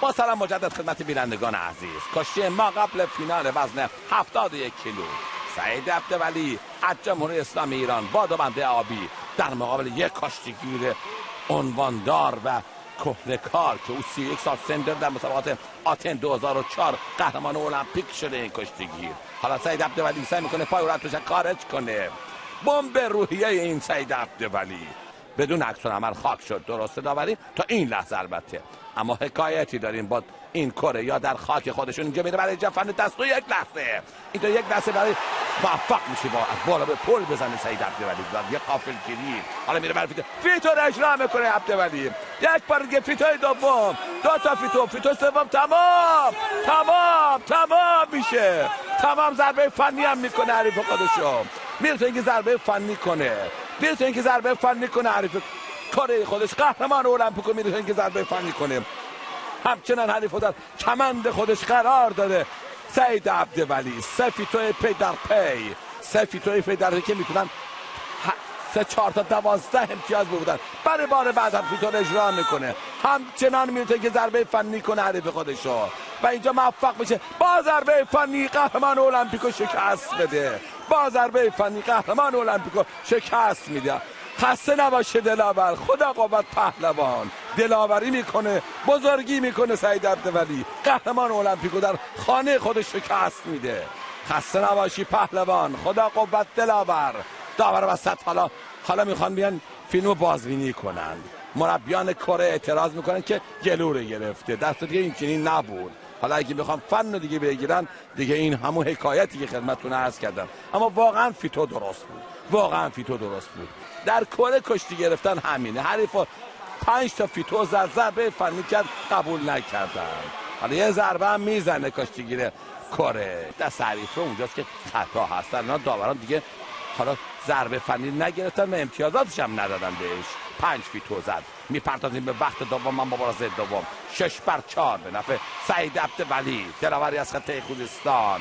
با سلام مجدد خدمت بینندگان عزیز. کشتی ما قبل فینال وزن 71 کیلو. سعید عبدولی از جمهوری اسلامی ایران با دو بنده آبی در مقابل یک کشتیگیر عنواندار و کهنه‌کار که او 31 سال سن داره، در مسابقات آتن 2004 قهرمان المپیک شده این کشتیگیر. حالا سعید عبدولی سعی میکنه پای او را توش خارج کنه. بمب روحیه این سعید عبدولی بدون عکس العمل خاک شد. درسته داوری تا این لحظه البته، اما حکایتی داریم با این کره یا در خاک خودشون. اینجا میره برای جفن دست و یک لحظه اینجا یک لحظه برای موفق میشه با بالا به پل بزنه سعید عبدولی و یک غافلگیری. حالا میره برای فیتو رو اجرا میکنه عبدولی. یک بار دیگه فیتوی دوم، دو تا فیتو سوم، تمام میشه. تمام ضربه فنی هم میکنه حریف خودشو. میره تو اینکه ضربه فنی کنه حریف کره خودش، قهرمان المپیکو میره تو اینکه ضربه فنی کنه. همچنان حریف در کمند خودش قرار داره سعید عبدولی. سه فیتوی پی در پی که میتونن 3 4 تا 12 امتیاز بودن. برای بار بعد هم فیتو اجرا میکنه. همچنان میتونه که ضربه فنی کنه حریف خودشو و اینجا موفق میشه با ضربه فنی قهرمان المپیکو شکست بده. میده. خسته نباشه دلاور. خدا قوت پهلوان. دلاوری میکنه، بزرگی میکنه سعید عبدولی. قهرمان المپیکو در خانه خودش شکست میده. خسته نباشی پهلوان. خدا قوت دلاور. داور وسط حالا میخوان بیان فیلمو بازبینی کنن. مربیان کره اعتراض میکنن که گلو گرفته، دست دیگه این چنین نبود. حالا اگه بخوام فن دیگه بگیرن دیگه این همون حکایتی که خدمتتون عرض کردم. اما واقعا فیتو درست بود. در کره کشتی گرفتن همینه. حریف 5 تا فیتو ضربه فنی کرد، قبول نکردن. حالا یه ضربه هم میزنه کشتیگیر کره. دست حریف اونجاست که خطا هست. اینا داوران دیگه حالا ضربه فنی نگرفتن و امتیازاتش هم ندادن بهش. 5 فیتو زد. میپردازیم به وقت دوم. مبارزه دوم 6-4 به نفع سعید عبدولی، دلاوری از خطه خوزستان.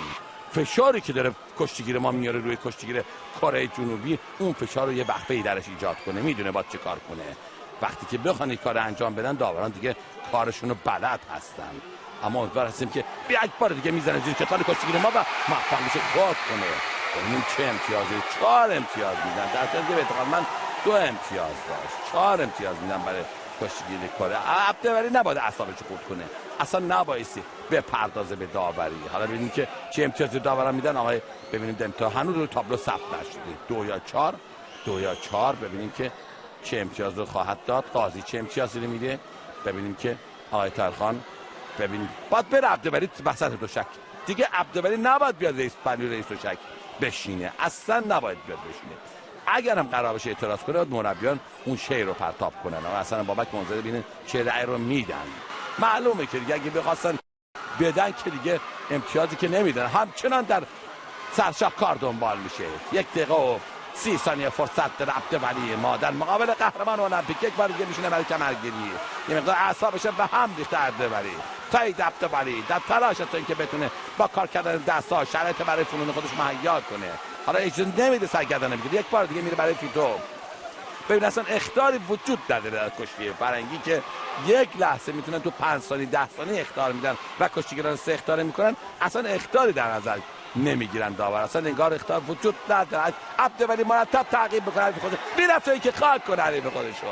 فشاری که داره کشتیگیر ما میاره روی کشتیگیر کره جنوبی، اون فشار رو یه وقفه‌ای درش ایجاد کنه. میدونه باید چه کار کنه. وقتی که بخوان این کار انجام بدن داوران دیگه کارشون رو بلد هستن. اما امیدوار هستیم که یک بار دیگه میزنه زیر کتان کشتیگیر ما و موفق میشه خود کنه. ببینیم چه امتیازی. 4 امتیاز میدن. در صورتی که به اعتقاد من 2 امتیاز داشت. 4 امتیاز میدن برای کشتیگیر کره. عبدولی نباید اعصابش خورد کنه. اصلا نبایستی به پردازه به داوری. حالا ببینیم که چه امتیازی داورا میدن. آقای ببینیم امتحان هنوز رو تابلو ثبت نشده. 2 یا 4 ببینیم که چه امتیاز رو خواهد داد. قاضی چه امتیازی رو میده. ببینیم که آقای طاهرخان ببینیم باید بره عبدولی وسط دوشک. دیگه عبدولی نباید بیاد رئیس دوشک بشینه. اصلا نباید بیاد بشینه. اگر هم قرار باشه اعتراض کنه مربیان اون شی رو پرتاب کنن. اصلا بابک منظر ببینن چه رأی رو میدن. معلومه که دیگه اگه بخواستن بدن که دیگه امتیازی که نمیدن. همچنان در سرشاخ کار دنبال میشه. 1 دقیقه و 30 ثانیه فرصت در عبدولی ما در مقابل قهرمان المپیک. یک بار دیگه میشینه برای کمرگیری. یه مقدار اعصابش به هم ریخته عبدولی. سعید عبدولی در تلاش است اینکه بتونه با کار کردن دست‌ها شرایط برای فنون خودش مهیا کنه. حالا اجازه نمیده سرگردن بگیره. یک بار دیگه میره برای فیتو. ببین اصلا اخطاری وجود نداره در کشتی فرنگی که یک لحظه میتونن تو 5 ثانیه 10 ثانیه اخطار میدن و کشتیگران 3 اخطار میکنن. اصلا اخطاری در نظر نمیگیرن داور. اصلا انگار اخطار وجود نداره. عبدولی مرتب تعقیب میکنه حریف خودش. میرفت اینکه خاک کنه حریف خودشو.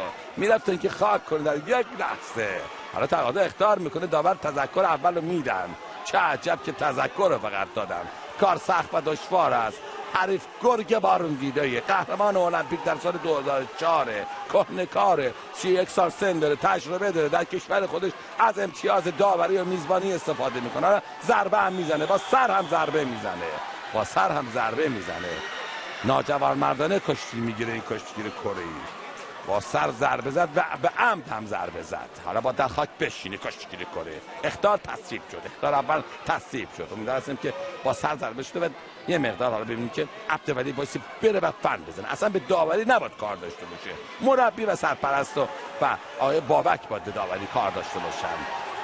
در یک لحظه. حالا تقاضا اخطار میکنه داور. تذکر اولو میدن. چه عجب که تذکر رو فقط دادن. کار سخت و دشوار است. حریف گرگ بارون دیده، قهرمان المپیک در سال 2004، کهنه‌کار، 31 سال سن داره، تجربه داره، در کشور خودش از امتیاز داوری و میزبانی استفاده میکنه. ضربه هم میزنه، با سر هم ضربه میزنه. ناجوان مردانه کشتی میگیره این کشتیگیر کره‌ای. با سر ضربه زد و به عمد هم ضربه زد. حالا با در خاک بشینه کشتیگیر کره. اخطار اول تصویب شد. امیدوار هستیم که با سر ضربه شده و یه مقدار حالا ببینیم که عبدولی وایسی بره و فن بزنه. اصلا به داوری نباید کار داشته باشه. مربی و سرپرست و آقای بابک باید داوری کار داشته باشن.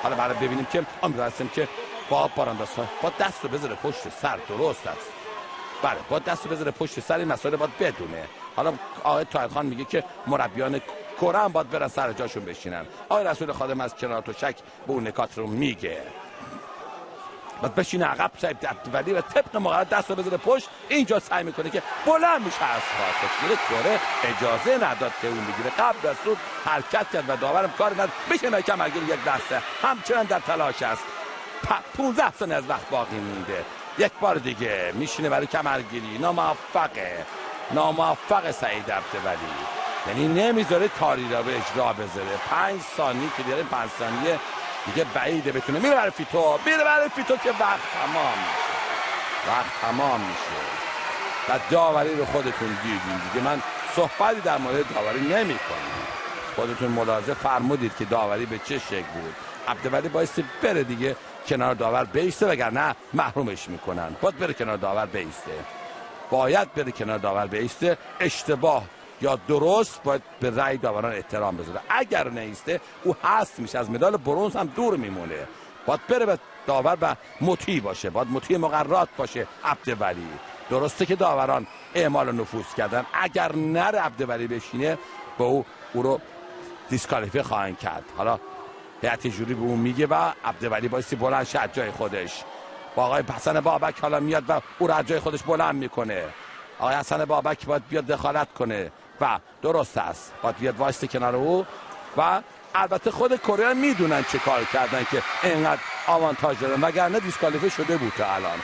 حالا برای ببینیم که امیدوار هستیم که با باراندازها با دست رو بذاره پشت سر. درست است. بله با دست رو بذاره پشت سر. این مسئله باید بدونه. حالا آقای طاهرخان میگه که مربیان کره هم باید برن سر جاشون بشینن. آقای رسول خادم از کنار تشک به اون نکات رو میگه. باید بشینه عقب سعید عبدالولی و طبق مقرر دست رو بذاره پشت. اینجا سعی میکنه که بلند میشه از خاطر کره اجازه نداد که اون بگیره. قبل از اون حرکت کرد و داورم کار نداد. بشه کمرگیری یک دسته همچنان در تلاش است. 15 ثانیه از وقت باقی مونده. یک بار دیگه میشینه برای کمرگیری. ناموفق سعید عبدالولی، یعنی نمیذاره کاری را به اجرا بذاره. 5 ثانیه که دیگه 5 ثانیه دیگه بعیده بتونه. میره برای فیتو که وقت تمام میشه. و داوری رو خودتون دیدین دیگه. من صحبتی در مورد داوری نمی کنم. خودتون ملاحظه فرمودید که داوری به چه شکل بود. عبدالولی بایستی بره دیگه کنار داور بیسته، وگرنه محرومش میکنن. باید بره کنار داور بیسته. اشتباه یا درست باید به رأی داوران احترام بذاره. اگر نیسته او حذف میشه، از مدال برنز هم دور میمونه. باید بره به داور و مطیع باشه، باید مطیع مقررات باشه. عبدالولی درسته که داوران اعمال نفوذ کردن، اگر نره عبدالولی بشینه به او رو دیسکوالیفی خواهند کرد. حالا هیئت جوری به اون میگه و عبدالولی بایستی بلند شه از جای خودش. با آقای حسن بابک حالا میاد و او رو از جای خودش بلند میکنه. آقای حسن بابک باید بیاد دخالت کنه و درست است، باید بیاد وایسته کنار او. و البته خود کره میدونن چه کار کردن که اینقدر آوانتاژ دارن، وگرنه دیسکوالیفی شده بود تا الان.